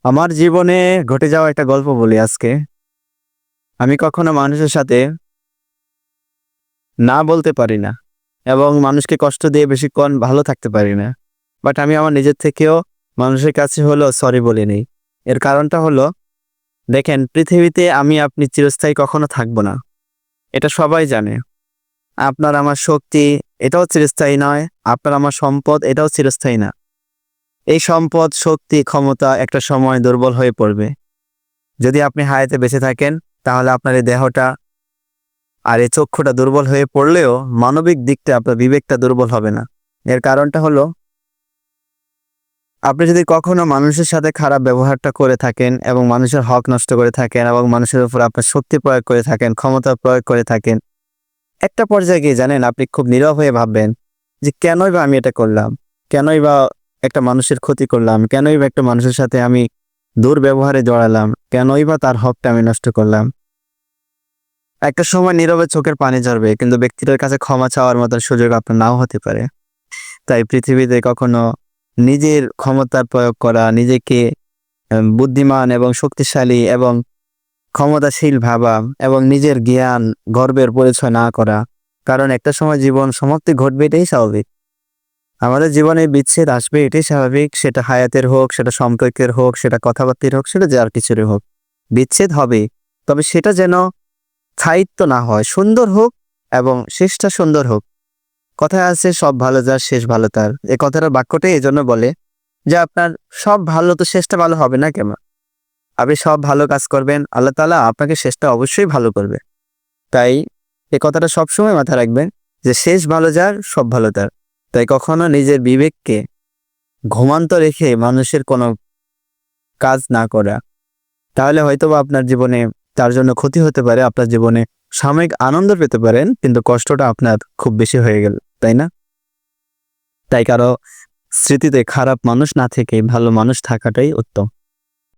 আমার জীবনে ঘটে যাওয়া একটা গল্প বলি আজকে। আমি কখনো মানুষের সাথে না বলতে পারি না এবং মানুষকে কষ্ট দিয়ে বেশিক্ষণ ভালো থাকতে পারি না। বাট আমি আমার নিজের থেকেও মানুষের কাছে হলো সরি বলে নেই। এর কারণটা হলো, দেখেন, পৃথিবীতে আমি আপনি চিরস্থায়ী কখনো থাকবো না। এটা সবাই জানে। আপনার আমার শক্তি, এটাও চিরস্থায়ী নয়। আপনার আমার সম্পদ, এটাও চিরস্থায়ী না। এই সম্পদ, শক্তি, ক্ষমতা একটা সময় দুর্বল হয়ে পড়বে। যদি আপনি হায়াতে বেঁচে থাকেন, তাহলে আপনার এই দেহটা আর এই চক্ষুটা দুর্বল হয়ে পড়লেও মানবিক দিকটা, আপনার বিবেকটা দুর্বল হবে না। এর কারণটা হলো, আপনি যদি কখনো মানুষের সাথে খারাপ ব্যবহারটা করে থাকেন এবং মানুষের হক নষ্ট করে থাকেন এবং মানুষের উপর আপনার শক্তি প্রয়োগ করে থাকেন, ক্ষমতা প্রয়োগ করে থাকেন, একটা পর্যায়ে গিয়ে জানেন আপনি খুব নীরব হয়ে ভাববেন যে কেনই বা আমি এটা করলাম, কেনই বা একটা মানুষের ক্ষতি করলাম, কেনই বা একটা মানুষের সাথে আমি দুর্ব্যবহারে জড়ালাম, কেনই বা তার হকটা আমি নষ্ট করলাম। একটা সময় নীরবে চোখের পানি ঝরবে, কিন্তু ব্যক্তিটার কাছে ক্ষমা চাওয়ার মতো সুযোগ আপনার নাও হতে পারে। তাই পৃথিবীতে কখনো নিজের ক্ষমতার প্রয়োগ করা, নিজেকে বুদ্ধিমান এবং শক্তিশালী এবং ক্ষমতাশীল ভাবা এবং নিজের জ্ঞান, গর্বের পরিচয় না করা। কারণ একটা সময় জীবন সমাপ্তি ঘটবে, এটাই স্বাভাবিক। আমাদের জীবনে বিচ্ছেদ আসবে, এটাই স্বাভাবিক। সেটা হায়াতের হোক, সেটা সম্পর্কের হোক, সেটা কথাবার্তার হোক, সেটা যার কিছুরই হোক, বিচ্ছেদ হবে। তবে সেটা যেন স্থায়িত্ব না হয়, সুন্দর হোক এবং শেষটা সুন্দর হোক। কথায় আছে, সব ভালো যার শেষ ভালো তার। এই কথাটা, বাক্যটাই এই জন্য বলে যে আপনার সব ভালো তো শেষটা ভালো হবে না কেন? আপনি সব ভালো কাজ করবেন, আল্লাহ তাআলা আপনাকে শেষটা অবশ্যই ভালো করবে। তাই এই কথাটা সবসময় মাথায় রাখবেন যে শেষ ভালো যার, সব ভালো তার। তাই কখনো নিজের বিবেককে ঘুমান্ত রেখে মানুষের কোনো কাজ না করা। তাহলে হয়তোবা আপনার জীবনে তার জন্য ক্ষতি হতে পারে। আপনার জীবনে সাময়িক আনন্দ পেতে পারেন, কিন্তু কষ্টটা আপনার খুব বেশি হয়ে গেল, তাই না? তাই কারো স্মৃতিতে খারাপ মানুষ না থেকে ভালো মানুষ থাকাটাই উত্তম।